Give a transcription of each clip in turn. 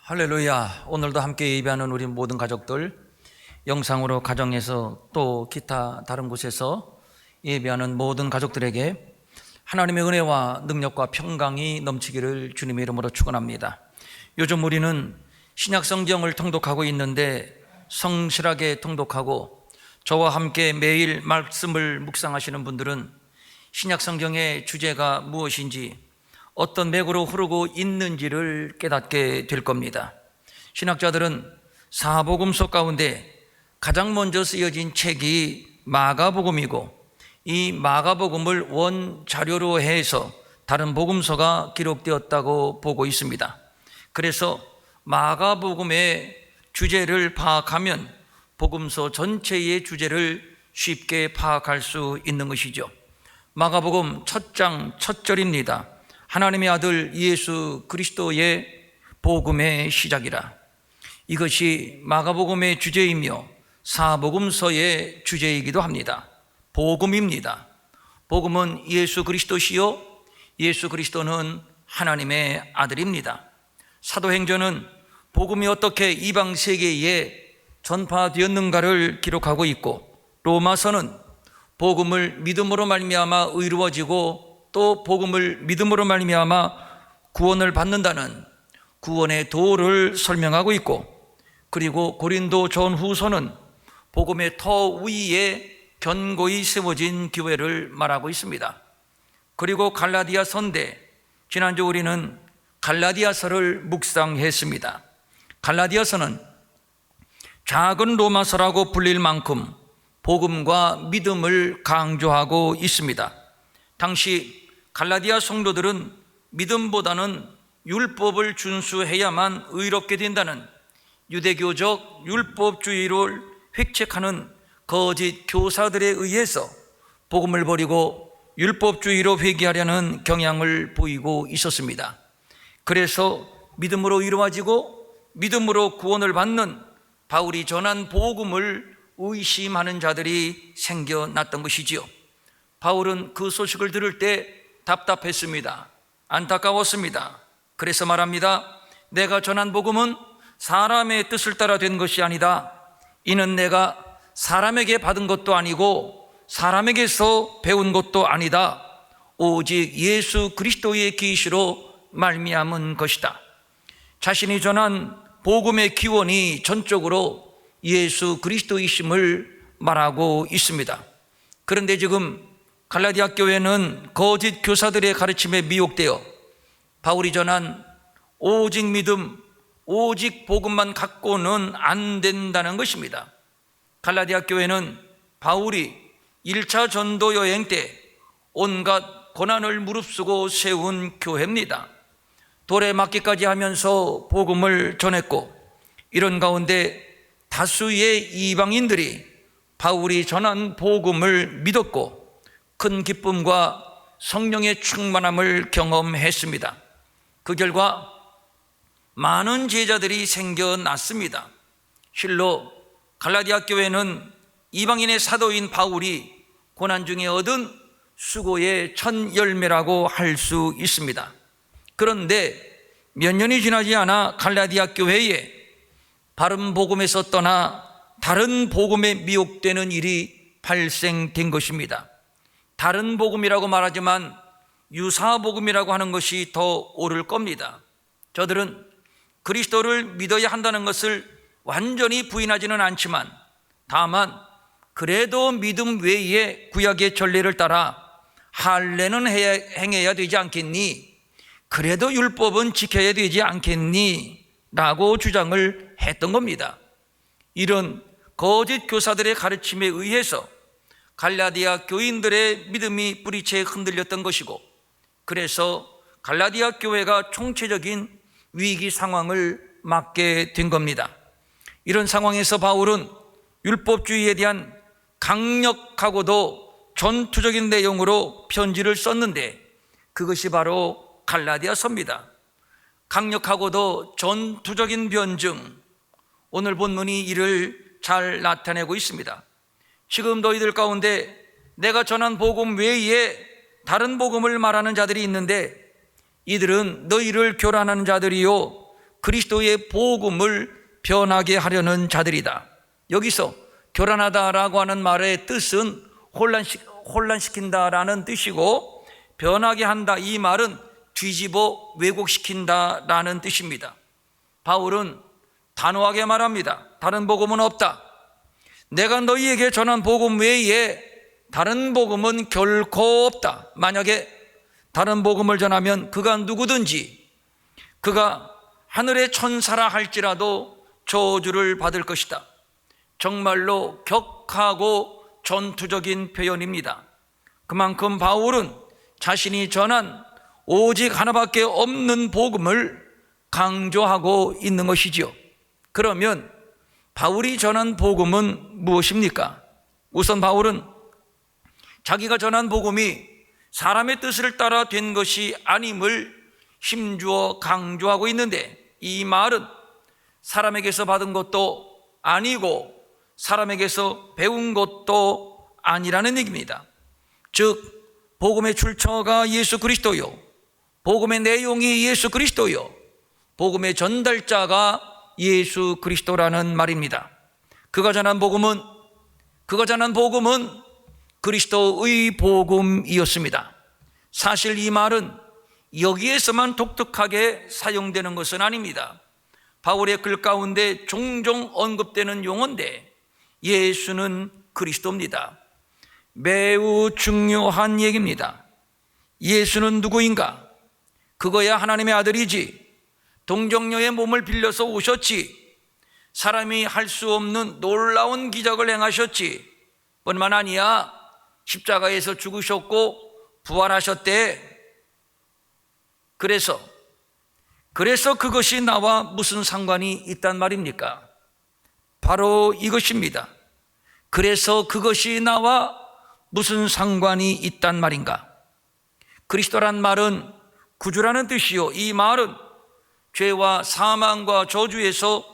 할렐루야. 오늘도 함께 예배하는 우리 모든 가족들, 영상으로 가정에서 또 기타 다른 곳에서 예배하는 모든 가족들에게 하나님의 은혜와 능력과 평강이 넘치기를 주님의 이름으로 축원합니다. 요즘 우리는 신약 성경을 통독하고 있는데 성실하게 통독하고 저와 함께 매일 말씀을 묵상하시는 분들은 신약 성경의 주제가 무엇인지, 어떤 맥으로 흐르고 있는지를 깨닫게 될 겁니다. 신학자들은 사복음서 가운데 가장 먼저 쓰여진 책이 마가복음이고, 이 마가복음을 원자료로 해서 다른 복음서가 기록되었다고 보고 있습니다. 그래서 마가복음의 주제를 파악하면 복음서 전체의 주제를 쉽게 파악할 수 있는 것이죠. 마가복음 첫 장 첫 절입니다. 하나님의 아들 예수 그리스도의 복음의 시작이라. 이것이 마가복음의 주제이며 사복음서의 주제이기도 합니다. 복음입니다. 복음은 예수 그리스도시요, 예수 그리스도는 하나님의 아들입니다. 사도행전은 복음이 어떻게 이방 세계에 전파되었는가를 기록하고 있고, 로마서는 복음을 믿음으로 말미암아 의로워지고 또 복음을 믿음으로 말미암아 구원을 받는다는 구원의 도를 설명하고 있고, 그리고 고린도 전후서는 복음의 터 위에 견고히 세워진 교회를 말하고 있습니다. 그리고 갈라디아서인데 지난주 우리는 갈라디아서를 묵상했습니다. 갈라디아서는 작은 로마서라고 불릴 만큼 복음과 믿음을 강조하고 있습니다. 당시 갈라디아 성도들은 믿음보다는 율법을 준수해야만 의롭게 된다는 유대교적 율법주의를 획책하는 거짓 교사들에 의해서 복음을 버리고 율법주의로 회귀하려는 경향을 보이고 있었습니다. 그래서 믿음으로 이루어지고 믿음으로 구원을 받는 바울이 전한 복음을 의심하는 자들이 생겨났던 것이지요. 바울은 그 소식을 들을 때 답답했습니다. 안타까웠습니다. 그래서 말합니다. 내가 전한 복음은 사람의 뜻을 따라 된 것이 아니다. 이는 내가 사람에게 받은 것도 아니고 사람에게서 배운 것도 아니다. 오직 예수 그리스도의 계시로 말미암은 것이다. 자신이 전한 복음의 기원이 전적으로 예수 그리스도이심을 말하고 있습니다. 그런데 지금 갈라디아 교회는 거짓 교사들의 가르침에 미혹되어 바울이 전한 오직 믿음, 오직 복음만 갖고는 안 된다는 것입니다. 갈라디아 교회는 바울이 1차 전도 여행 때 온갖 고난을 무릅쓰고 세운 교회입니다. 돌에 맞기까지 하면서 복음을 전했고, 이런 가운데 다수의 이방인들이 바울이 전한 복음을 믿었고 큰 기쁨과 성령의 충만함을 경험했습니다. 그 결과 많은 제자들이 생겨났습니다. 실로 갈라디아 교회는 이방인의 사도인 바울이 고난 중에 얻은 수고의 첫 열매라고 할 수 있습니다. 그런데 몇 년이 지나지 않아 갈라디아 교회에 바른 복음에서 떠나 다른 복음에 미혹되는 일이 발생된 것입니다. 다른 복음이라고 말하지만 유사복음이라고 하는 것이 더 옳을 겁니다. 저들은 그리스도를 믿어야 한다는 것을 완전히 부인하지는 않지만, 다만 그래도 믿음 외에 구약의 전례를 따라 할례는 행해야 되지 않겠니? 그래도 율법은 지켜야 되지 않겠니? 라고 주장을 했던 겁니다. 이런 거짓 교사들의 가르침에 의해서 갈라디아 교인들의 믿음이 뿌리채 흔들렸던 것이고, 그래서 갈라디아 교회가 총체적인 위기 상황을 맞게 된 겁니다. 이런 상황에서 바울은 율법주의에 대한 강력하고도 전투적인 내용으로 편지를 썼는데, 그것이 바로 갈라디아서입니다. 강력하고도 전투적인 변증, 오늘 본문이 이를 잘 나타내고 있습니다. 지금 너희들 가운데 내가 전한 복음 외에 다른 복음을 말하는 자들이 있는데, 이들은 너희를 교란하는 자들이요 그리스도의 복음을 변하게 하려는 자들이다. 여기서 교란하다라고 하는 말의 뜻은 혼란시킨다라는 뜻이고, 변하게 한다 이 말은 뒤집어 왜곡시킨다라는 뜻입니다. 바울은 단호하게 말합니다. 다른 복음은 없다. 내가 너희에게 전한 복음 외에 다른 복음은 결코 없다. 만약에 다른 복음을 전하면 그가 누구든지, 그가 하늘의 천사라 할지라도 저주를 받을 것이다. 정말로 격하고 전투적인 표현입니다. 그만큼 바울은 자신이 전한 오직 하나밖에 없는 복음을 강조하고 있는 것이지요. 그러면 바울이 전한 복음은 무엇입니까? 우선 바울은 자기가 전한 복음이 사람의 뜻을 따라 된 것이 아님을 힘주어 강조하고 있는데, 이 말은 사람에게서 받은 것도 아니고 사람에게서 배운 것도 아니라는 얘기입니다. 즉 복음의 출처가 예수 그리스도요, 복음의 내용이 예수 그리스도요, 복음의 전달자가 예수 그리스도라는 말입니다. 그가 전한 복음은 그리스도의 복음이었습니다. 사실 이 말은 여기에서만 독특하게 사용되는 것은 아닙니다. 바울의 글 가운데 종종 언급되는 용어인데, 예수는 그리스도입니다. 매우 중요한 얘기입니다. 예수는 누구인가? 그거야 하나님의 아들이지, 동정녀의 몸을 빌려서 오셨지, 사람이 할 수 없는 놀라운 기적을 행하셨지, 뿐만 아니야 십자가에서 죽으셨고 부활하셨대. 그래서 그것이 나와 무슨 상관이 있단 말입니까? 바로 이것입니다. 그래서 그것이 나와 무슨 상관이 있단 말인가? 그리스도란 말은 구주라는 뜻이요, 이 말은 죄와 사망과 저주에서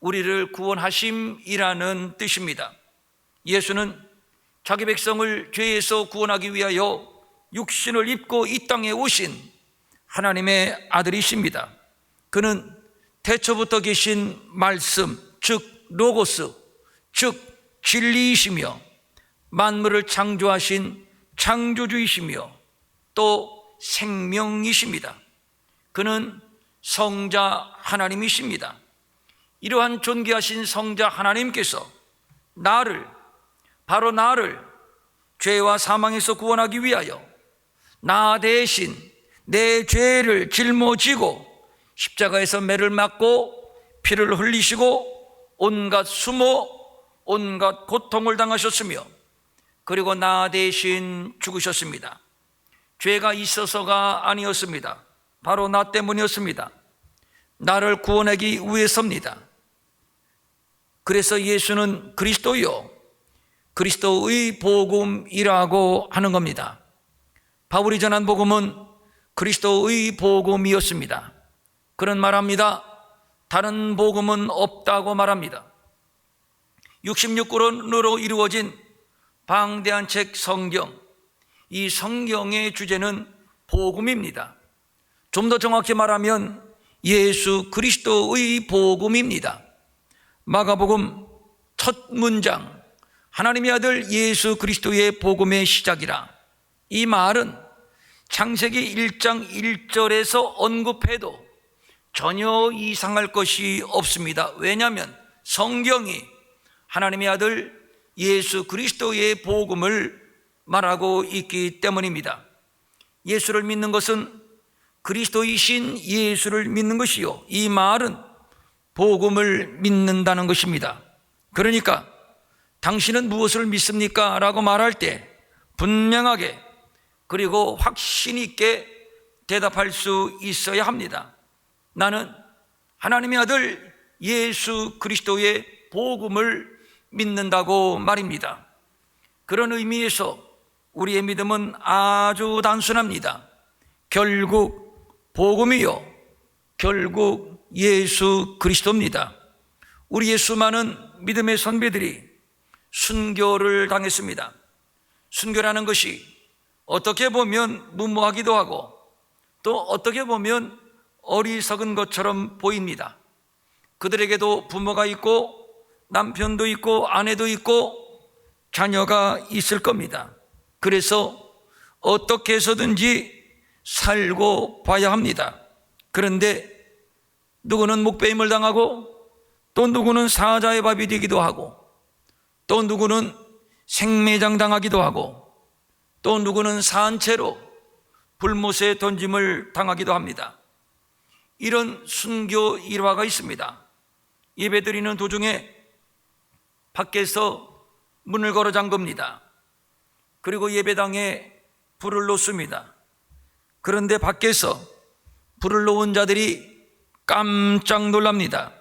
우리를 구원하심이라는 뜻입니다. 예수는 자기 백성을 죄에서 구원하기 위하여 육신을 입고 이 땅에 오신 하나님의 아들이십니다. 그는 태초부터 계신 말씀, 즉 로고스, 즉 진리이시며 만물을 창조하신 창조주이시며 또 생명이십니다. 그는 성자 하나님이십니다. 이러한 존귀하신 성자 하나님께서 바로 나를 죄와 사망에서 구원하기 위하여 나 대신 내 죄를 짊어지고 십자가에서 매를 맞고 피를 흘리시고 온갖 수모, 온갖 고통을 당하셨으며, 그리고 나 대신 죽으셨습니다. 죄가 있어서가 아니었습니다. 바로 나 때문이었습니다. 나를 구원하기 위해서입니다. 그래서 예수는 그리스도요, 그리스도의 복음이라고 하는 겁니다. 바울이 전한 복음은 그리스도의 복음이었습니다. 그는 말합니다. 다른 복음은 없다고 말합니다. 66권으로 이루어진 방대한 책 성경, 이 성경의 주제는 복음입니다. 좀 더 정확히 말하면 예수 그리스도의 복음입니다. 마가복음 첫 문장, 하나님의 아들 예수 그리스도의 복음의 시작이라. 이 말은 창세기 1장 1절에서 언급해도 전혀 이상할 것이 없습니다. 왜냐하면 성경이 하나님의 아들 예수 그리스도의 복음을 말하고 있기 때문입니다. 예수를 믿는 것은 그리스도이신 예수를 믿는 것이요, 이 말은 복음을 믿는다는 것입니다. 그러니까 당신은 무엇을 믿습니까? 라고 말할 때 분명하게 그리고 확신 있게 대답할 수 있어야 합니다. 나는 하나님의 아들 예수 그리스도의 복음을 믿는다고 말입니다. 그런 의미에서 우리의 믿음은 아주 단순합니다. 결국 복음이요, 결국 예수 그리스도입니다. 우리의 수많은 믿음의 선배들이 순교를 당했습니다. 순교라는 것이 어떻게 보면 무모하기도 하고 또 어떻게 보면 어리석은 것처럼 보입니다. 그들에게도 부모가 있고 남편도 있고 아내도 있고 자녀가 있을 겁니다. 그래서 어떻게 해서든지 살고 봐야 합니다. 그런데 누구는 목배임을 당하고 또 누구는 사자의 밥이 되기도 하고 또 누구는 생매장 당하기도 하고 또 누구는 산채로 불못에 던짐을 당하기도 합니다. 이런 순교 일화가 있습니다. 예배드리는 도중에 밖에서 문을 걸어 잠깁니다. 그리고 예배당에 불을 놓습니다. 그런데 밖에서 불을 놓은 자들이 깜짝 놀랍니다.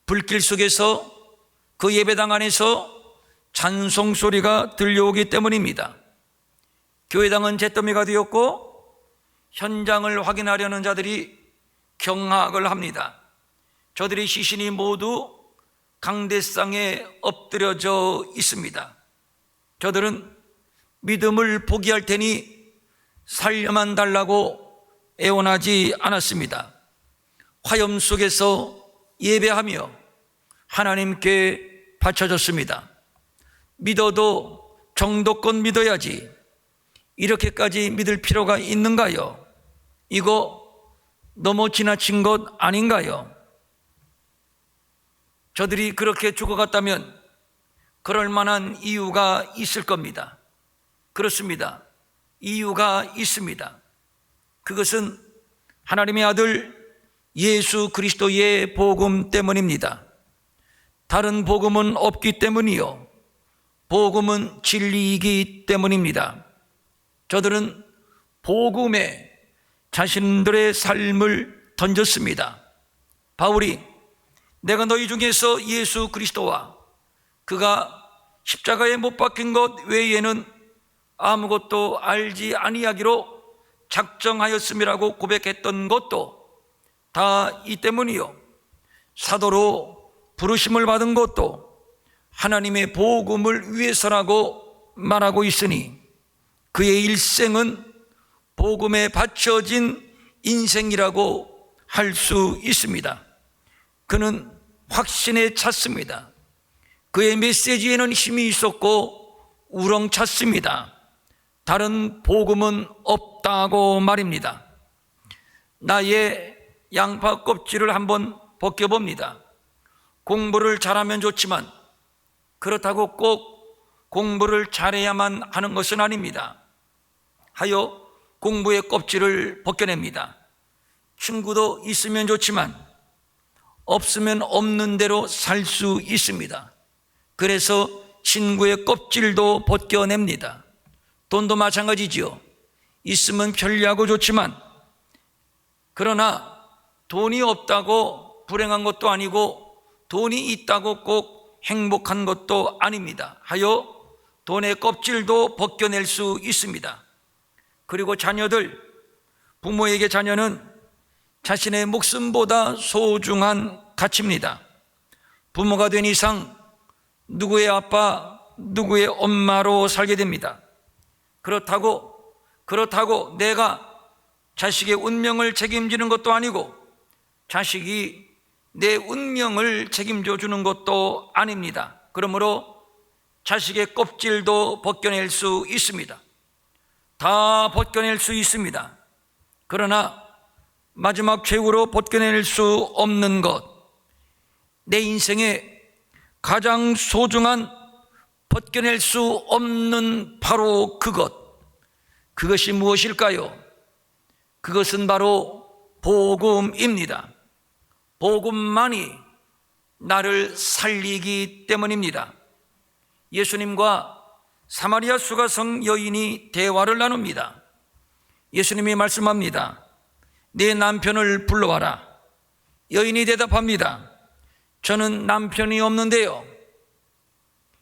불길 속에서 그 예배당 안에서 찬송 소리가 들려오기 때문입니다. 교회당은 잿더미가 되었고 현장을 확인하려는 자들이 경악을 합니다. 저들의 시신이 모두 강대상에 엎드려져 있습니다. 저들은 믿음을 포기할 테니 살려만 달라고 애원하지 않았습니다. 화염 속에서 예배하며 하나님께 바쳐졌습니다. 믿어도 정도껏 믿어야지 이렇게까지 믿을 필요가 있는가요? 이거 너무 지나친 것 아닌가요? 저들이 그렇게 죽어갔다면 그럴 만한 이유가 있을 겁니다. 그렇습니다. 이유가 있습니다. 그것은 하나님의 아들 예수 그리스도의 복음 때문입니다. 다른 복음은 없기 때문이요, 복음은 진리이기 때문입니다. 저들은 복음에 자신들의 삶을 던졌습니다. 바울이 내가 너희 중에서 예수 그리스도와 그가 십자가에 못 박힌 것 외에는 아무것도 알지 아니하기로 작정하였음이라고 고백했던 것도 다 이 때문이요, 사도로 부르심을 받은 것도 하나님의 복음을 위해서라고 말하고 있으니 그의 일생은 복음에 바쳐진 인생이라고 할 수 있습니다. 그는 확신에 찼습니다. 그의 메시지에는 힘이 있었고 우렁찼습니다. 다른 복음은 없다고 말입니다. 나의 양파 껍질을 한번 벗겨봅니다. 공부를 잘하면 좋지만 그렇다고 꼭 공부를 잘해야만 하는 것은 아닙니다. 하여 공부의 껍질을 벗겨냅니다. 친구도 있으면 좋지만 없으면 없는 대로 살 수 있습니다. 그래서 친구의 껍질도 벗겨냅니다. 돈도 마찬가지지요. 있으면 편리하고 좋지만 그러나 돈이 없다고 불행한 것도 아니고 돈이 있다고 꼭 행복한 것도 아닙니다. 하여 돈의 껍질도 벗겨낼 수 있습니다. 그리고 자녀들, 부모에게 자녀는 자신의 목숨보다 소중한 가치입니다. 부모가 된 이상 누구의 아빠, 누구의 엄마로 살게 됩니다. 그렇다고 내가 자식의 운명을 책임지는 것도 아니고 자식이 내 운명을 책임져 주는 것도 아닙니다. 그러므로 자식의 껍질도 벗겨낼 수 있습니다. 다 벗겨낼 수 있습니다. 그러나 마지막 최후로 벗겨낼 수 없는 것, 내 인생에 가장 소중한 벗겨낼 수 없는 바로 그것이 무엇일까요? 그것은 바로 복음입니다. 복음만이 나를 살리기 때문입니다. 예수님과 사마리아 수가성 여인이 대화를 나눕니다. 예수님이 말씀합니다. 네 남편을 불러와라. 여인이 대답합니다. 저는 남편이 없는데요.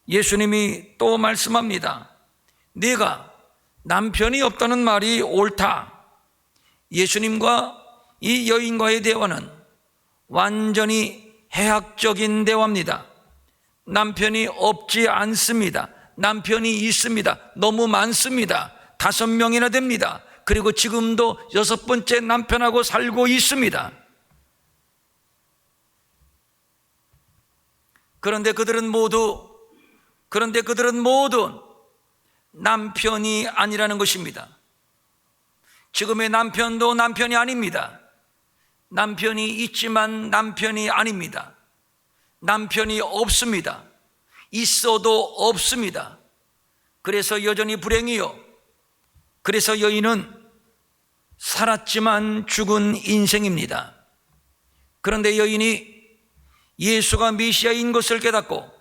예수님이 또 말씀합니다. 네가 남편이 없다는 말이 옳다. 예수님과 이 여인과의 대화는 완전히 해학적인 대화입니다. 남편이 없지 않습니다. 남편이 있습니다. 너무 많습니다. 5명이나 됩니다. 그리고 지금도 6번째 남편하고 살고 있습니다. 그런데 그들은 모두 남편이 아니라는 것입니다. 지금의 남편도 남편이 아닙니다. 남편이 있지만 남편이 아닙니다. 남편이 없습니다. 있어도 없습니다. 그래서 여전히 불행이요. 그래서 여인은 살았지만 죽은 인생입니다. 그런데 여인이 예수가 메시아인 것을 깨닫고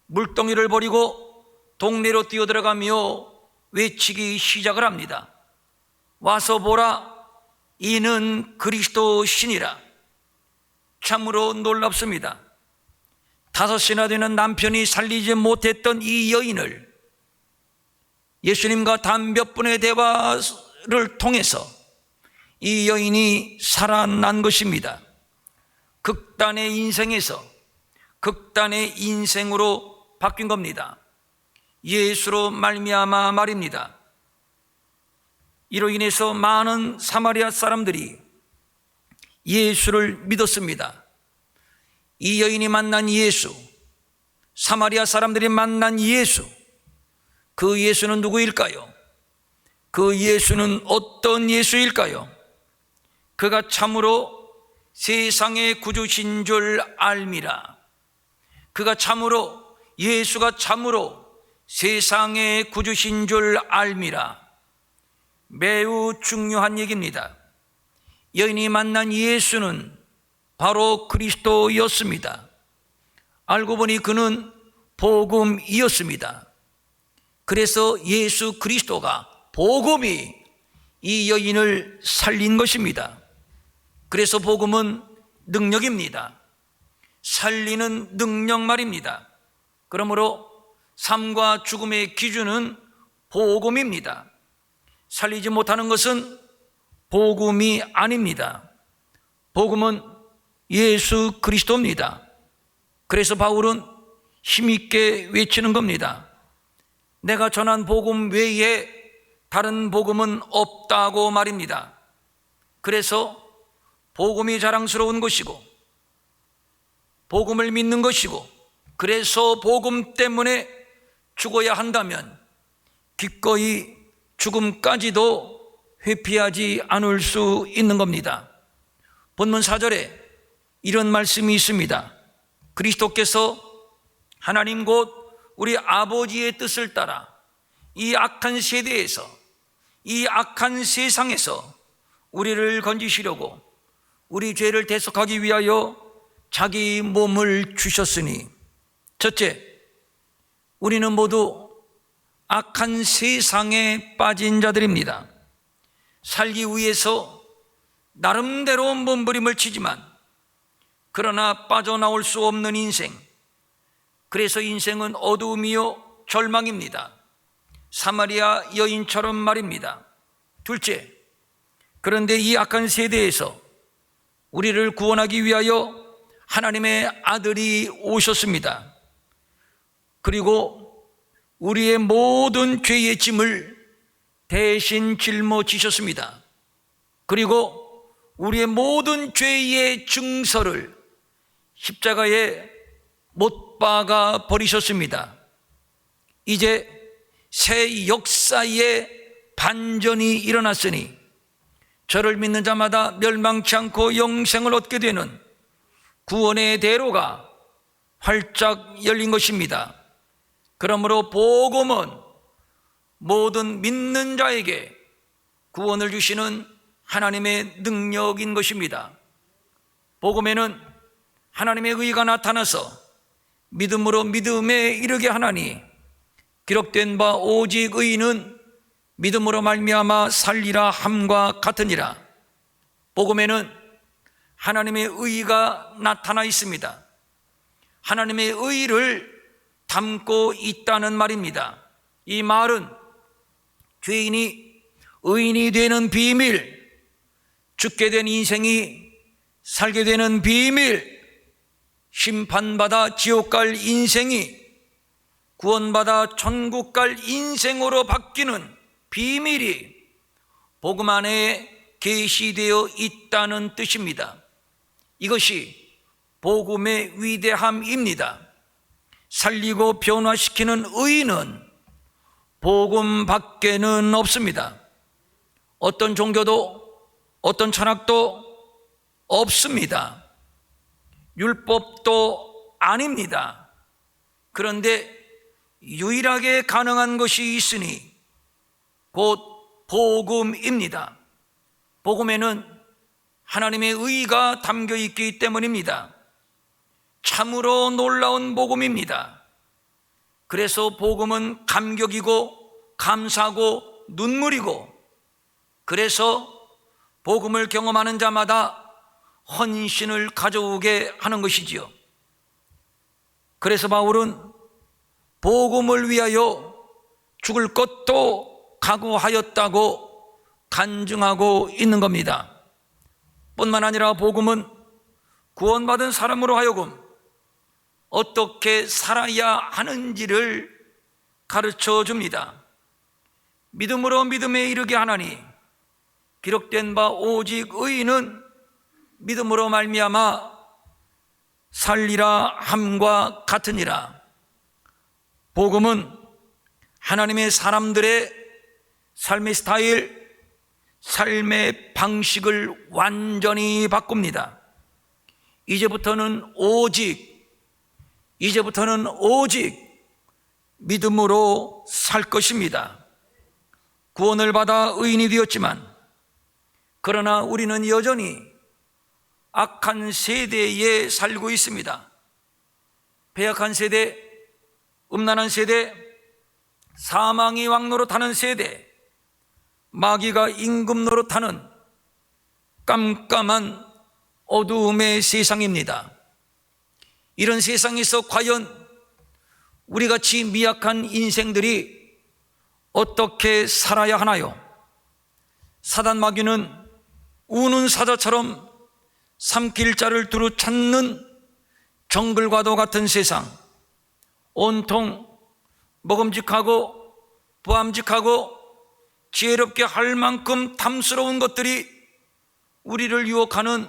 물동이를 버리고 동네로 뛰어들어가며 외치기 시작을 합니다. 와서 보라, 이는 그리스도 신이라. 참으로 놀랍습니다. 5이나 되는 남편이 살리지 못했던 이 여인을 예수님과 단 몇 분의 대화를 통해서 이 여인이 살아난 것입니다. 극단의 인생에서 극단의 인생으로 바뀐 겁니다. 예수로 말미암아 말입니다. 이로 인해서 많은 사마리아 사람들이 예수를 믿었습니다. 이 여인이 만난 예수, 사마리아 사람들이 만난 예수, 그 예수는 누구일까요? 그 예수는 어떤 예수일까요? 그가 참으로 세상의 구주신 줄 알미라. 그가 참으로, 예수가 참으로 세상의 구주신 줄 알미라. 매우 중요한 얘기입니다. 여인이 만난 예수는 바로 그리스도였습니다. 알고 보니 그는 복음이었습니다. 그래서 예수 그리스도가, 복음이 이 여인을 살린 것입니다. 그래서 복음은 능력입니다. 살리는 능력 말입니다. 그러므로 삶과 죽음의 기준은 복음입니다. 살리지 못하는 것은 복음이 아닙니다. 복음은 예수 그리스도입니다. 그래서 바울은 힘있게 외치는 겁니다. 내가 전한 복음 외에 다른 복음은 없다고 말입니다. 그래서 복음이 자랑스러운 것이고, 복음을 믿는 것이고, 그래서 복음 때문에 죽어야 한다면 기꺼이 죽음까지도 회피하지 않을 수 있는 겁니다. 본문 4절에 이런 말씀이 있습니다. 그리스도께서 하나님 곧 우리 아버지의 뜻을 따라 이 악한 세대에서, 이 악한 세상에서 우리를 건지시려고 우리 죄를 대속하기 위하여 자기 몸을 주셨으니. 첫째, 우리는 모두 악한 세상에 빠진 자들입니다. 살기 위해서 나름대로 몸부림을 치지만 그러나 빠져나올 수 없는 인생, 그래서 인생은 어두움이요 절망입니다. 사마리아 여인처럼 말입니다. 둘째, 그런데 이 악한 세대에서 우리를 구원하기 위하여 하나님의 아들이 오셨습니다. 그리고 우리의 모든 죄의 짐을 대신 짊어지셨습니다. 그리고 우리의 모든 죄의 증서를 십자가에 못 박아 버리셨습니다. 이제 새 역사의 반전이 일어났으니 저를 믿는 자마다 멸망치 않고 영생을 얻게 되는 구원의 대로가 활짝 열린 것입니다. 그러므로 복음은 모든 믿는 자에게 구원을 주시는 하나님의 능력인 것입니다. 복음에는 하나님의 의가 나타나서 믿음으로 믿음에 이르게 하나니 기록된 바 오직 의인은 믿음으로 말미암아 살리라 함과 같으니라. 복음에는 하나님의 의가 나타나 있습니다. 하나님의 의를 담고 있다는 말입니다. 이 말은 죄인이 의인이 되는 비밀, 죽게 된 인생이 살게 되는 비밀, 심판받아 지옥 갈 인생이 구원받아 천국 갈 인생으로 바뀌는 비밀이 복음 안에 계시되어 있다는 뜻입니다. 이것이 복음의 위대함입니다. 살리고 변화시키는 의의는 복음밖에는 없습니다. 어떤 종교도 어떤 철학도 없습니다. 율법도 아닙니다. 그런데 유일하게 가능한 것이 있으니 곧 복음입니다. 복음에는 하나님의 의가 담겨 있기 때문입니다. 참으로 놀라운 복음입니다. 그래서 복음은 감격이고 감사고 눈물이고, 그래서 복음을 경험하는 자마다 헌신을 가져오게 하는 것이지요. 그래서 바울은 복음을 위하여 죽을 것도 각오하였다고 간증하고 있는 겁니다. 뿐만 아니라 복음은 구원받은 사람으로 하여금 어떻게 살아야 하는지를 가르쳐 줍니다. 믿음으로 믿음에 이르게 하나니 기록된 바 오직 의인은 믿음으로 말미암아 살리라 함과 같으니라. 복음은 하나님의 사람들의 삶의 스타일, 삶의 방식을 완전히 바꿉니다. 이제부터는 오직 믿음으로 살 것입니다. 구원을 받아 의인이 되었지만, 그러나 우리는 여전히 악한 세대에 살고 있습니다. 배약한 세대, 음란한 세대, 사망이 왕노릇하는 세대, 마귀가 임금 노릇하는 깜깜한 어두움의 세상입니다. 이런 세상에서 과연 우리같이 미약한 인생들이 어떻게 살아야 하나요? 사단 마귀는 우는 사자처럼 삼킬 자를 두루 찾는 정글과도 같은 세상, 온통 먹음직하고 보암직하고 지혜롭게 할 만큼 탐스러운 것들이 우리를 유혹하는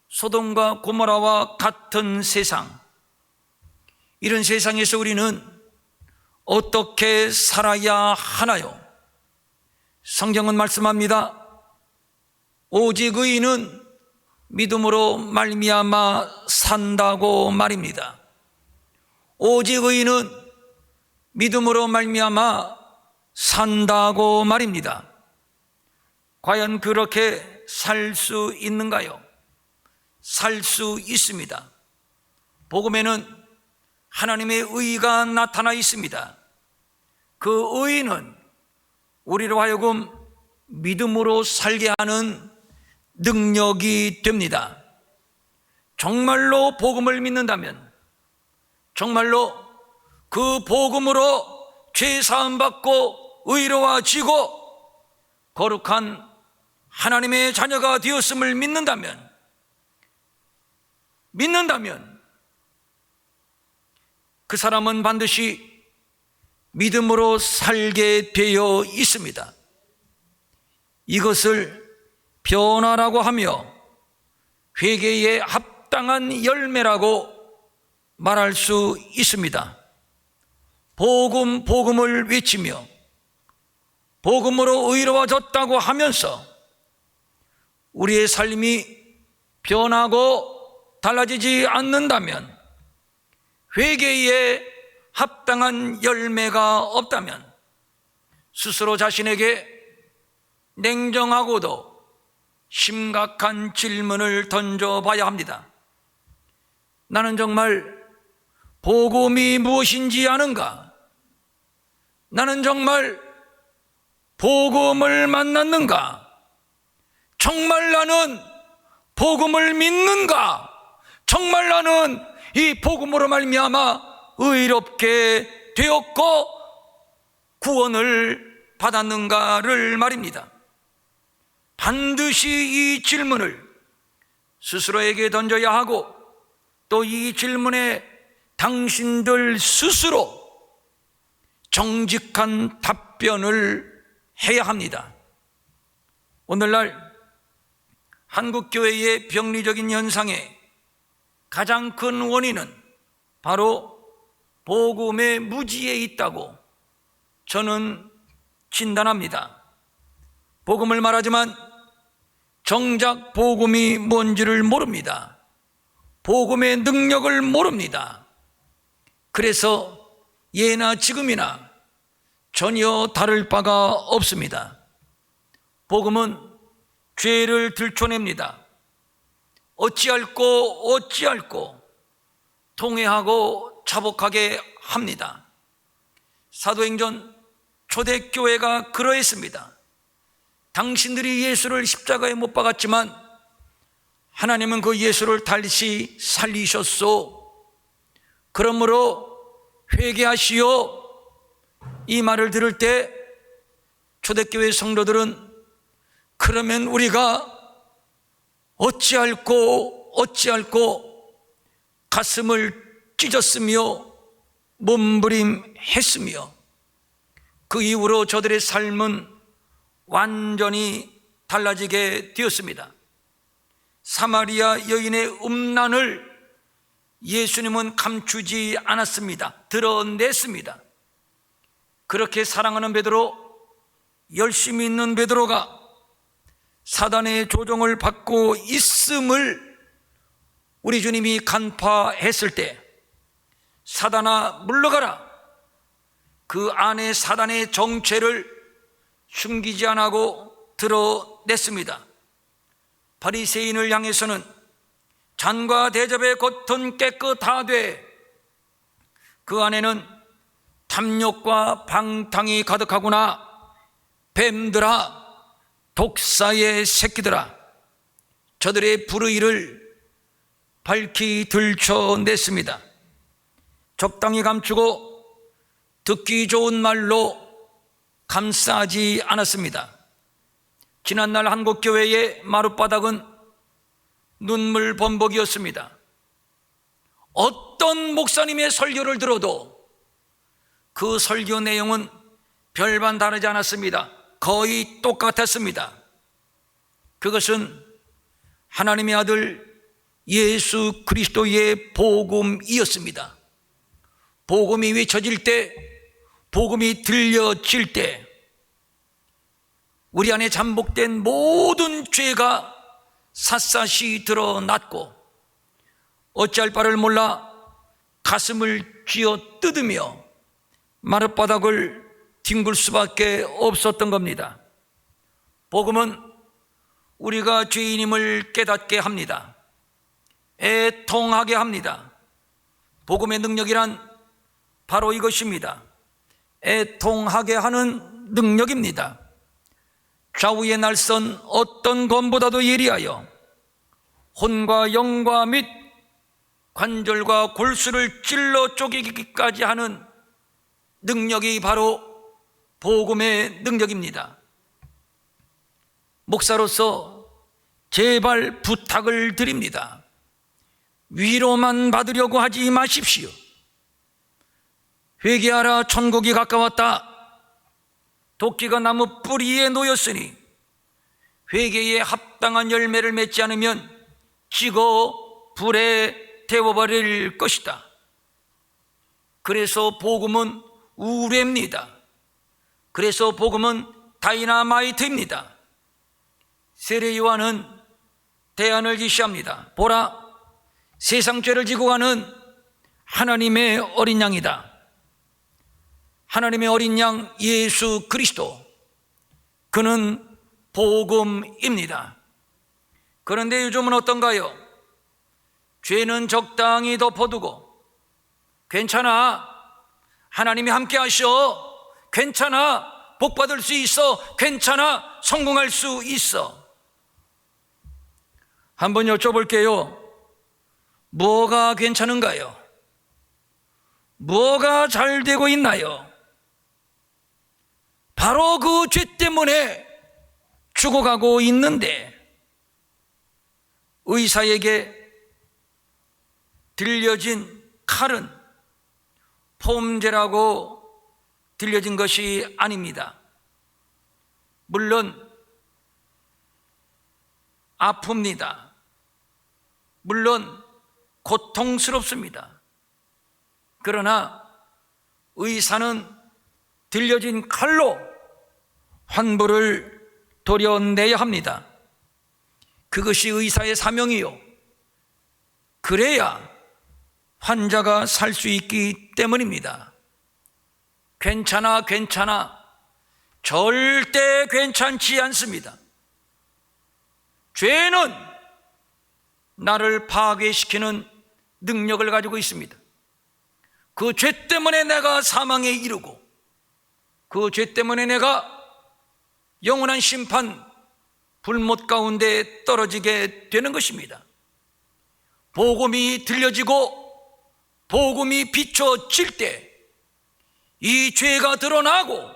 소돔과 고모라와 같은 세상, 이런 세상에서 우리는 어떻게 살아야 하나요? 성경은 말씀합니다. 오직 의인은 믿음으로 말미암아 산다고 말입니다. 오직 의인은 믿음으로 말미암아 산다고 말입니다. 과연 그렇게 살 수 있는가요? 살 수 있습니다. 복음에는 하나님의 의가 나타나 있습니다. 그 의는 우리로 하여금 믿음으로 살게 하는 능력이 됩니다. 정말로 복음을 믿는다면, 정말로 그 복음으로 죄 사함 받고 의로워지고 거룩한 하나님의 자녀가 되었음을 믿는다면 그 사람은 반드시 믿음으로 살게 되어 있습니다. 이것을 변화라고 하며 회개에 합당한 열매라고 말할 수 있습니다. 복음을 외치며 복음으로 의로워졌다고 하면서 우리의 삶이 변하고 달라지지 않는다면, 회개에 합당한 열매가 없다면 스스로 자신에게 냉정하고도 심각한 질문을 던져봐야 합니다. 나는 정말 복음이 무엇인지 아는가? 나는 정말 복음을 만났는가? 정말 나는 복음을 믿는가? 정말 나는 이 복음으로 말미암아 의롭게 되었고 구원을 받았는가를 말입니다. 반드시 이 질문을 스스로에게 던져야 하고, 또 이 질문에 당신들 스스로 정직한 답변을 해야 합니다. 오늘날 한국교회의 병리적인 현상의 가장 큰 원인은 바로 복음의 무지에 있다고 저는 진단합니다. 복음을 말하지만 정작 복음이 뭔지를 모릅니다. 복음의 능력을 모릅니다. 그래서 예나 지금이나 전혀 다를 바가 없습니다. 복음은 죄를 들춰냅니다. 어찌할꼬 통회하고 자복하게 합니다. 사도행전 초대교회가 그러했습니다. 당신들이 예수를 십자가에 못 박았지만 하나님은 그 예수를 다시 살리셨소. 그러므로 회개하시오. 이 말을 들을 때 초대교회 성도들은 그러면 우리가 어찌할꼬 가슴을 찢었으며 몸부림했으며 그 이후로 저들의 삶은 완전히 달라지게 되었습니다. 사마리아 여인의 음란을 예수님은 감추지 않았습니다. 드러냈습니다. 그렇게 사랑하는 베드로, 열심히 있는 베드로가 사단의 조종을 받고 있음을 우리 주님이 간파했을 때 사단아 물러가라, 그 안에 사단의 정체를 숨기지 않고 드러냈습니다. 바리새인을 향해서는 잔과 대접의 겉은 깨끗하되 그 안에는 탐욕과 방탕이 가득하구나. 뱀들아, 독사의 새끼들아, 저들의 불의를 밝히 들춰냈습니다. 적당히 감추고 듣기 좋은 말로 감싸지 않았습니다. 지난날 한국교회의 마룻바닥은 눈물 범벅이었습니다. 어떤 목사님의 설교를 들어도 그 설교 내용은 별반 다르지 않았습니다. 거의 똑같았습니다. 그것은 하나님의 아들 예수 그리스도의 복음이었습니다. 복음이 외쳐질 때, 복음이 들려질 때 우리 안에 잠복된 모든 죄가 샅샅이 드러났고 어찌할 바를 몰라 가슴을 쥐어 뜯으며 마룻바닥을 뒹굴 수밖에 없었던 겁니다. 복음은 우리가 죄인임을 깨닫게 합니다. 애통하게 합니다. 복음의 능력이란 바로 이것입니다. 애통하게 하는 능력입니다. 좌우의 날선 어떤 검보다도 예리하여 혼과 영과 및 관절과 골수를 찔러 쪼개기까지 하는 능력이 바로 복음의 능력입니다. 목사로서 제발 부탁을 드립니다. 위로만 받으려고 하지 마십시오. 회개하라, 천국이 가까웠다. 도끼가 나무 뿌리에 놓였으니 회개에 합당한 열매를 맺지 않으면 찍어 불에 태워버릴 것이다. 그래서 복음은 우레입니다. 그래서 복음은 다이나마이트입니다. 세례 요한은 대안을 지시합니다. 보라, 세상 죄를 지고 가는 하나님의 어린 양이다. 하나님의 어린 양 예수 그리스도, 그는 복음입니다. 그런데 요즘은 어떤가요? 죄는 적당히 덮어두고 괜찮아, 하나님이 함께 하셔, 괜찮아, 복 받을 수 있어, 괜찮아, 성공할 수 있어. 한번 여쭤볼게요. 뭐가 괜찮은가요? 뭐가 잘 되고 있나요? 바로 그 죄 때문에 죽어가고 있는데 의사에게 들려진 칼은 폼제라고 들려진 것이 아닙니다. 물론 아픕니다. 물론 고통스럽습니다. 그러나 의사는 들려진 칼로 환부를 도려내야 합니다. 그것이 의사의 사명이요, 그래야 환자가 살 수 있기 때문입니다. 괜찮아, 괜찮아, 절대 괜찮지 않습니다. 죄는 나를 파괴시키는 능력을 가지고 있습니다. 그 죄 때문에 내가 사망에 이르고, 그 죄 때문에 내가 영원한 심판, 불못 가운데 떨어지게 되는 것입니다. 복음이 들려지고 복음이 비춰질 때 이 죄가 드러나고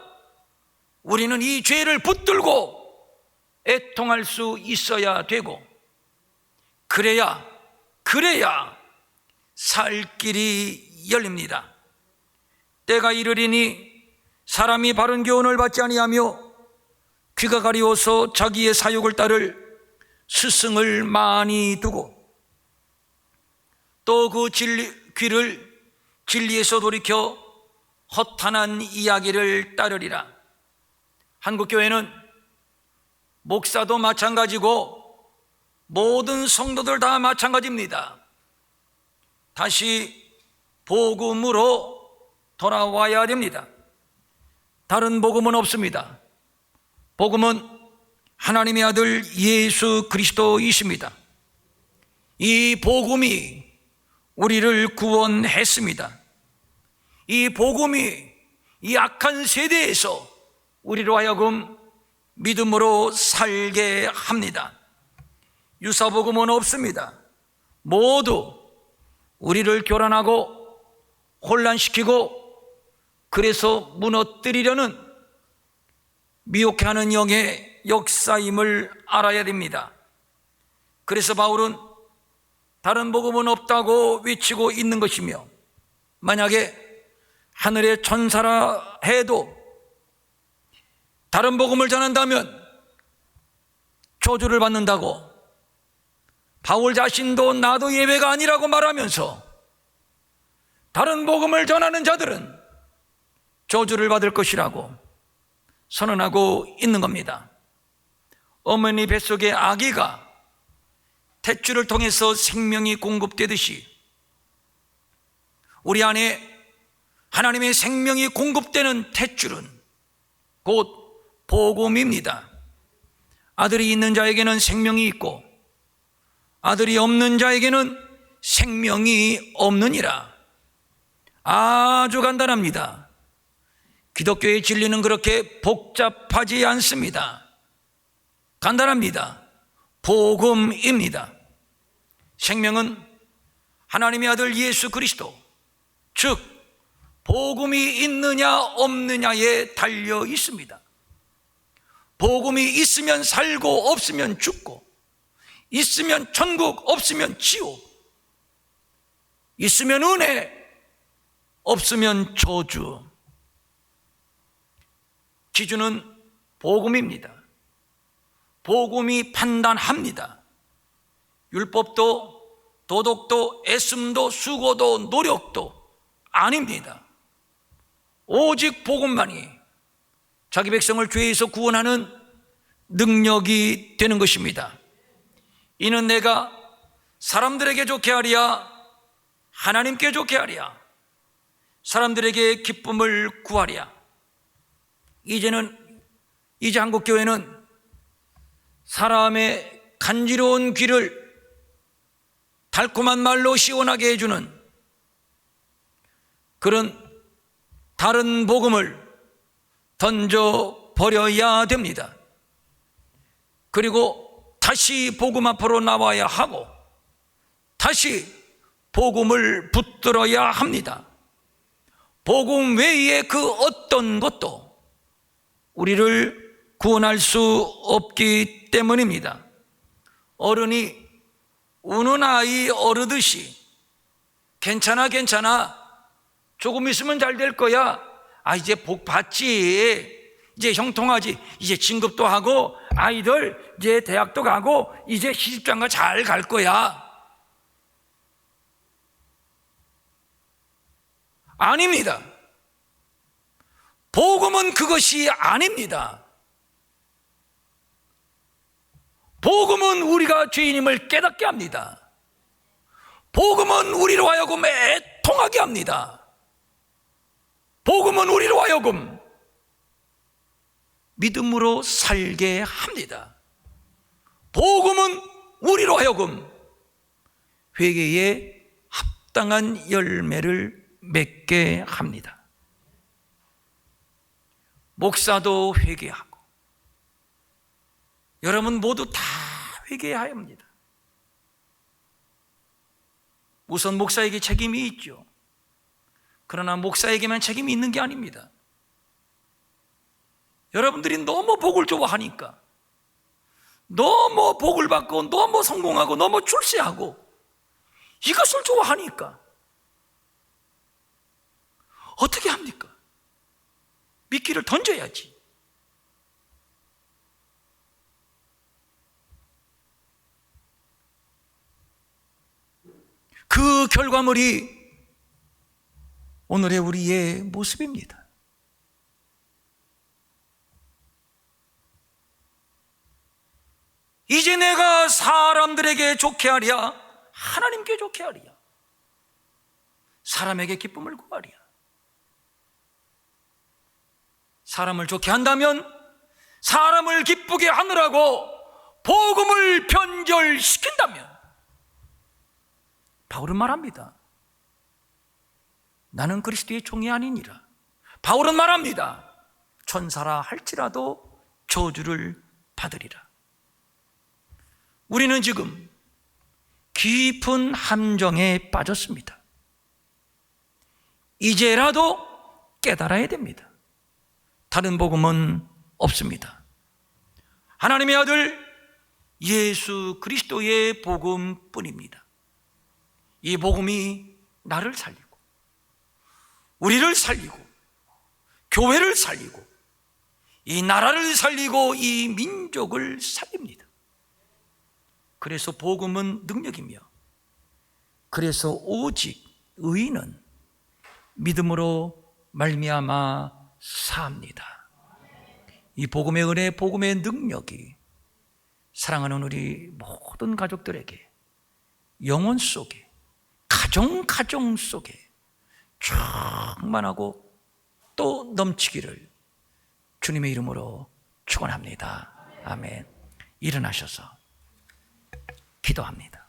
우리는 이 죄를 붙들고 애통할 수 있어야 되고, 그래야 살 길이 열립니다. 때가 이르리니 사람이 바른 교훈을 받지 아니하며 귀가 가리워서 자기의 사욕을 따를 스승을 많이 두고 또 그 귀를 진리에서 돌이켜 허탄한 이야기를 따르리라. 한국교회는 목사도 마찬가지고 모든 성도들 다 마찬가지입니다. 다시 복음으로 돌아와야 됩니다. 다른 복음은 없습니다. 복음은 하나님의 아들 예수 그리스도이십니다. 이 복음이 우리를 구원했습니다. 이 복음이 이 악한 세대에서 우리로 하여금 믿음으로 살게 합니다. 유사복음은 없습니다. 모두 우리를 교란하고 혼란시키고 그래서 무너뜨리려는 미혹하는 영의 역사임을 알아야 됩니다. 그래서 바울은 다른 복음은 없다고 외치고 있는 것이며, 만약에 하늘의 천사라 해도 다른 복음을 전한다면 저주를 받는다고 바울 자신도 나도 예외가 아니라고 말하면서 다른 복음을 전하는 자들은 저주를 받을 것이라고 선언하고 있는 겁니다. 어머니 뱃속의 아기가 탯줄을 통해서 생명이 공급되듯이 우리 안에 하나님의 생명이 공급되는 탯줄은 곧 복음입니다. 아들이 있는 자에게는 생명이 있고 아들이 없는 자에게는 생명이 없느니라. 아주 간단합니다. 기독교의 진리는 그렇게 복잡하지 않습니다. 간단합니다. 복음입니다. 생명은 하나님의 아들 예수 그리스도, 즉 복음이 있느냐 없느냐에 달려 있습니다. 복음이 있으면 살고 없으면 죽고, 있으면 천국 없으면 지옥, 있으면 은혜 없으면 저주. 기준은 복음입니다. 복음이 판단합니다. 율법도 도덕도 애씀도 수고도 노력도 아닙니다. 오직 복음만이 자기 백성을 죄에서 구원하는 능력이 되는 것입니다. 이는 내가 사람들에게 좋게 하랴 하나님께 좋게 하랴 사람들에게 기쁨을 구하랴. 이제 한국교회는 사람의 간지러운 귀를 달콤한 말로 시원하게 해주는 그런 다른 복음을 던져버려야 됩니다. 그리고 다시 복음 앞으로 나와야 하고 다시 복음을 붙들어야 합니다. 복음 외에 그 어떤 것도 우리를 구원할 수 없기 때문입니다. 어른이 우는 아이 어르듯이 괜찮아 조금 있으면 잘 될 거야, 이제 복 받지, 이제 형통하지, 이제 진급도 하고 아이들 이제 대학도 가고 이제 시집장가 잘 갈 거야. 아닙니다. 복음은 그것이 아닙니다. 복음은 우리가 죄인임을 깨닫게 합니다. 복음은 우리로 하여금 애통하게 합니다. 복음은 우리로 하여금 믿음으로 살게 합니다. 복음은 우리로 하여금 회개에 합당한 열매를 맺게 합니다. 목사도 회개하고 여러분 모두 다 회개해야 합니다. 우선 목사에게 책임이 있죠. 그러나 목사에게만 책임이 있는 게 아닙니다. 여러분들이 너무 복을 좋아하니까, 너무 복을 받고 너무 성공하고 너무 출세하고 이것을 좋아하니까 어떻게 합니까? 미끼를 던져야지. 그 결과물이 오늘의 우리의 모습입니다. 이제 내가 사람들에게 좋게 하랴, 하나님께 좋게 하랴, 사람에게 기쁨을 구하랴. 사람을 좋게 한다면 사람을 기쁘게 하느라고 복음을 변절시킨다면, 바울은 말합니다. 나는 그리스도의 종이 아니니라. 바울은 말합니다. 천사라 할지라도 저주를 받으리라. 우리는 지금 깊은 함정에 빠졌습니다. 이제라도 깨달아야 됩니다. 다른 복음은 없습니다. 하나님의 아들 예수 그리스도의 복음뿐입니다. 이 복음이 나를 살리고 우리를 살리고 교회를 살리고 이 나라를 살리고 이 민족을 살립니다. 그래서 복음은 능력이며, 그래서 오직 의인은 믿음으로 말미암아 삽니다. 이 복음의 은혜, 복음의 능력이 사랑하는 우리 모든 가족들에게 영혼 속에, 가정 속에 충만하고 또 넘치기를 주님의 이름으로 축원합니다. 아멘. 일어나셔서 기도합니다.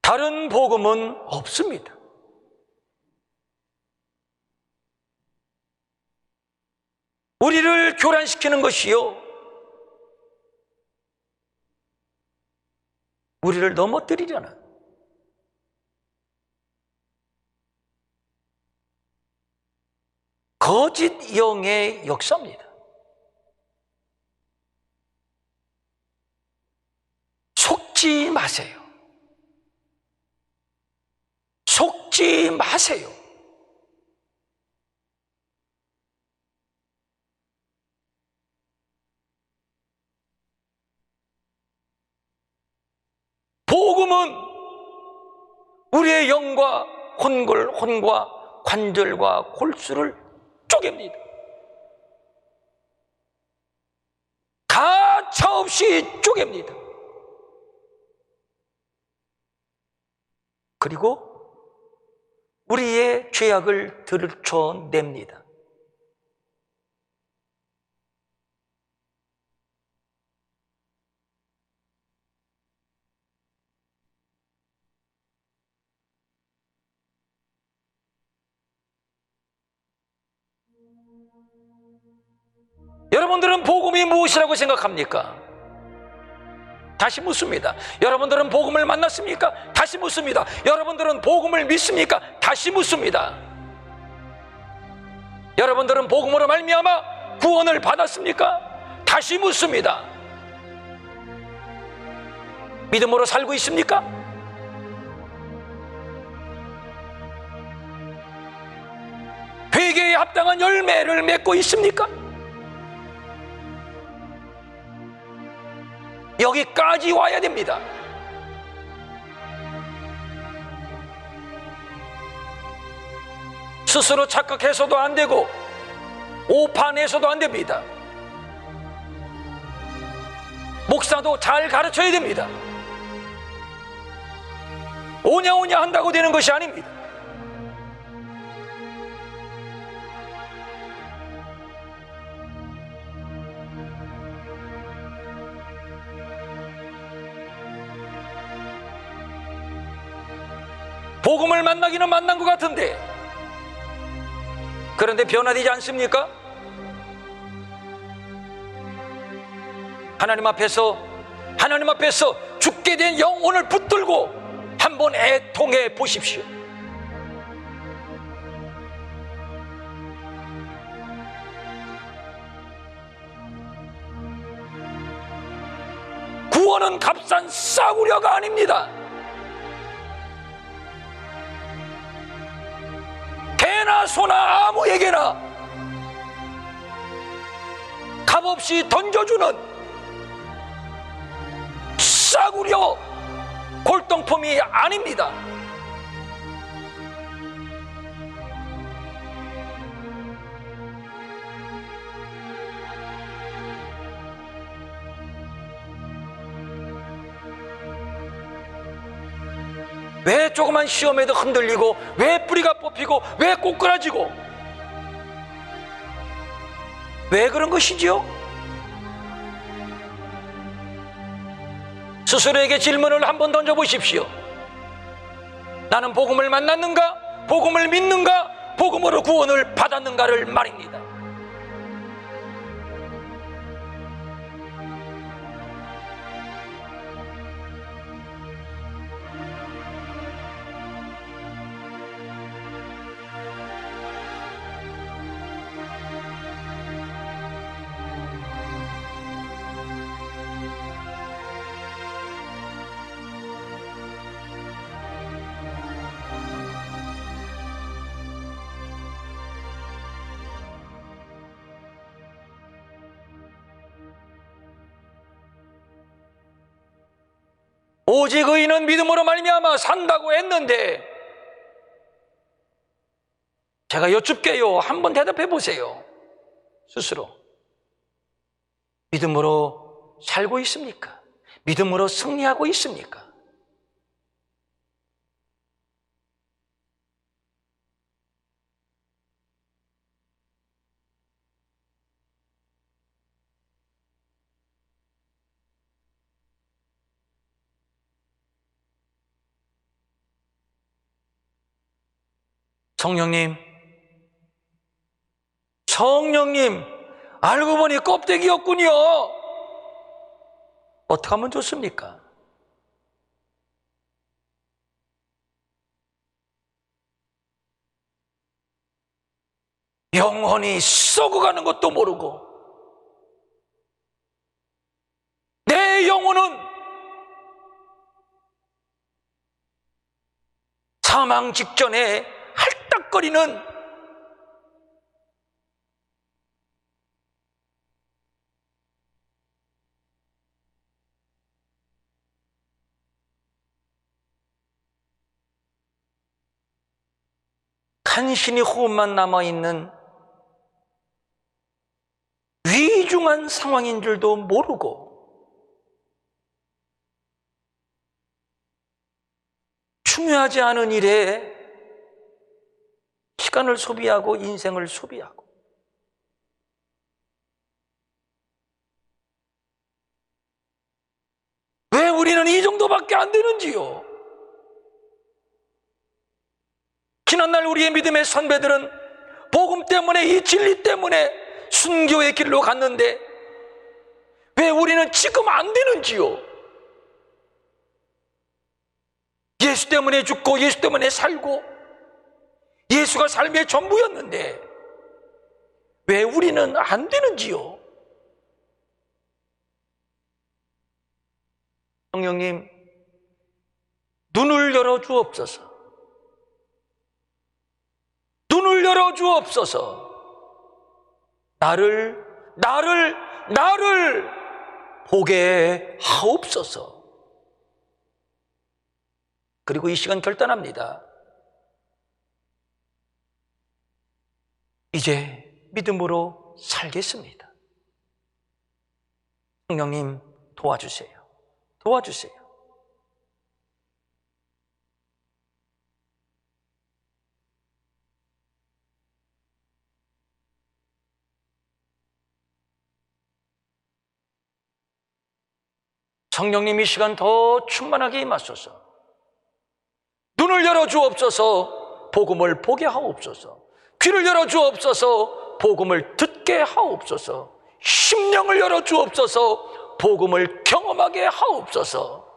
다른 복음은 없습니다. 우리를 교란시키는 것이요, 우리를 넘어뜨리려는 거짓 영의 역사입니다. 속지 마세요. 속지 마세요. 복음은 우리의 영과 혼과 관절과 골수를 쪼갭니다. 가차없이 쪼갭니다. 그리고 우리의 죄악을 들춰냅니다. 여러분들은 복음이 무엇이라고 생각합니까? 다시 묻습니다. 여러분들은 복음을 만났습니까? 다시 묻습니다. 여러분들은 복음을 믿습니까? 다시 묻습니다. 여러분들은 복음으로 말미암아 구원을 받았습니까? 다시 묻습니다. 믿음으로 살고 있습니까? 회개에 합당한 열매를 맺고 있습니까? 여기까지 와야 됩니다. 스스로 착각해서도 안 되고 오판해서도 안 됩니다. 목사도 잘 가르쳐야 됩니다. 오냐오냐 한다고 되는 것이 아닙니다. 복음을 만나기는 만난 것 같은데, 그런데 변화되지 않습니까? 하나님 앞에서 죽게 된 영혼을 붙들고 한번 애통해 보십시오. 구원은 값싼 싸구려가 아닙니다. 개나 소나 아무에게나 값없이 던져주는 싸구려 골동품이 아닙니다. 왜 조그만 시험에도 흔들리고, 왜 뿌리가 뽑히고, 왜 꼬꾸라지고, 왜 그런 것이지요? 스스로에게 질문을 한번 던져보십시오. 나는 복음을 만났는가? 복음을 믿는가? 복음으로 구원을 받았는가를 말입니다. 오직 의인은 믿음으로 말미암아 산다고 했는데, 제가 여쭙게요, 한번 대답해 보세요. 스스로 믿음으로 살고 있습니까? 믿음으로 승리하고 있습니까? 성령님, 알고 보니 껍데기였군요. 어떻게 하면 좋습니까? 영혼이 썩어가는 것도 모르고, 내 영혼은 사망 직전에 할딱거리는 간신히 호흡만 남아있는 위중한 상황인 줄도 모르고, 중요하지 않은 일에 시간을 소비하고 인생을 소비하고, 왜 우리는 이 정도밖에 안 되는지요? 지난날 우리의 믿음의 선배들은 복음 때문에, 이 진리 때문에 순교의 길로 갔는데 왜 우리는 지금 안 되는지요? 예수 때문에 죽고 예수 때문에 살고 예수가 삶의 전부였는데 왜 우리는 안 되는지요? 성령님, 눈을 열어 주옵소서. 눈을 열어 주옵소서. 나를 보게 하옵소서. 그리고 이 시간 결단합니다. 이제 믿음으로 살겠습니다. 성령님 도와주세요. 도와주세요. 성령님 이 시간 더 충만하게 임하소서. 눈을 열어주옵소서. 복음을 보게 하옵소서. 귀를 열어주옵소서. 복음을 듣게 하옵소서. 심령을 열어주옵소서. 복음을 경험하게 하옵소서.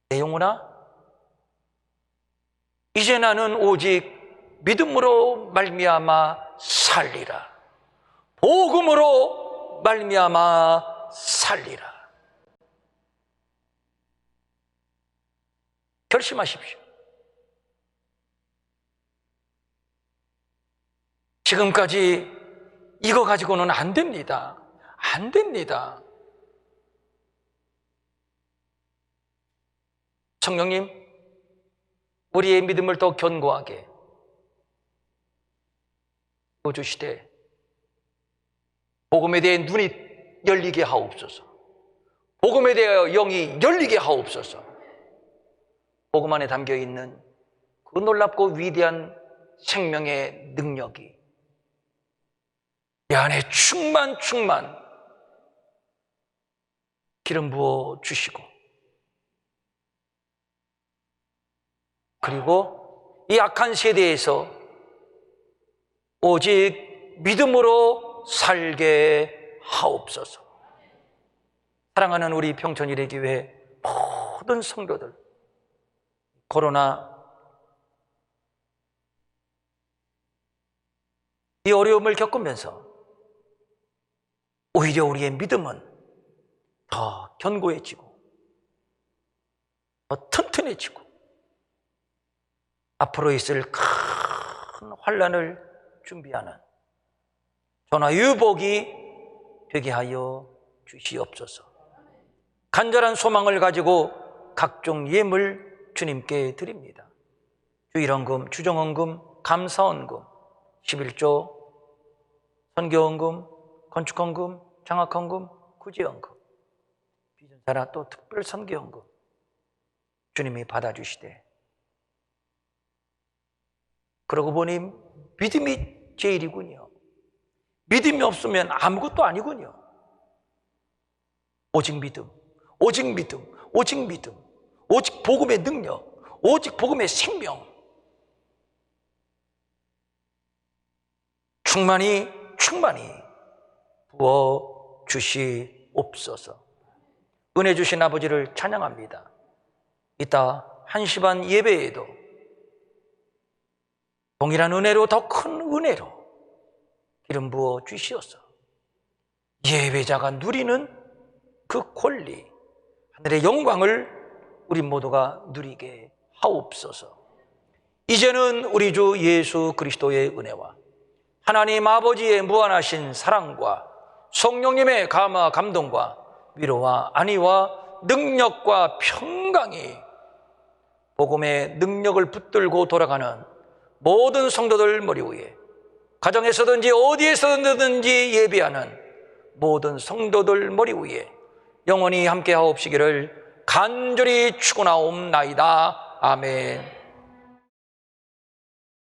내 영혼아, 이제 나는 오직 믿음으로 말미암아 살리라. 복음으로 말미암아 살리라. 결심하십시오. 지금까지 이거 가지고는 안 됩니다. 안 됩니다. 성령님, 우리의 믿음을 더 견고하게 보여주시되 복음에 대해 눈이 열리게 하옵소서. 복음에 대하여 영이 열리게 하옵소서. 복음 안에 담겨있는 그 놀랍고 위대한 생명의 능력이 내 안에 충만 기름 부어 주시고, 그리고 이 악한 세대에서 오직 믿음으로 살게 하옵소서. 사랑하는 우리 평천일의교회 모든 성도들, 코로나 이 어려움을 겪으면서 오히려 우리의 믿음은 더 견고해지고 더 튼튼해지고 앞으로 있을 큰 환난을 준비하는 전화유복이 되게 하여 주시옵소서. 간절한 소망을 가지고 각종 예물 주님께 드립니다. 주일헌금, 주정헌금, 감사헌금, 11조, 선교헌금, 건축헌금, 장학헌금, 구제헌금, 비전사나 또 특별선교헌금 주님이 받아주시되, 그러고 보니 믿음이 제일이군요. 믿음이 없으면 아무것도 아니군요. 오직 믿음, 오직 믿음, 오직 믿음, 오직 복음의 능력, 오직 복음의 생명, 충만히 부어 주시옵소서. 은혜 주신 아버지를 찬양합니다. 이따 1시 반 예배에도 동일한 은혜로, 더 큰 은혜로 기름 부어 주시옵소서. 예배자가 누리는 그 권리, 하늘의 영광을 우리 모두가 누리게 하옵소서. 이제는 우리 주 예수 그리스도의 은혜와 하나님 아버지의 무한하신 사랑과 성령님의 감화 감동과 위로와 안위와 능력과 평강이 복음의 능력을 붙들고 돌아가는 모든 성도들 머리 위에, 가정에서든지 어디에서든지 예배하는 모든 성도들 머리 위에 영원히 함께 하옵시기를 간절히 축원하옵나이다. 아멘.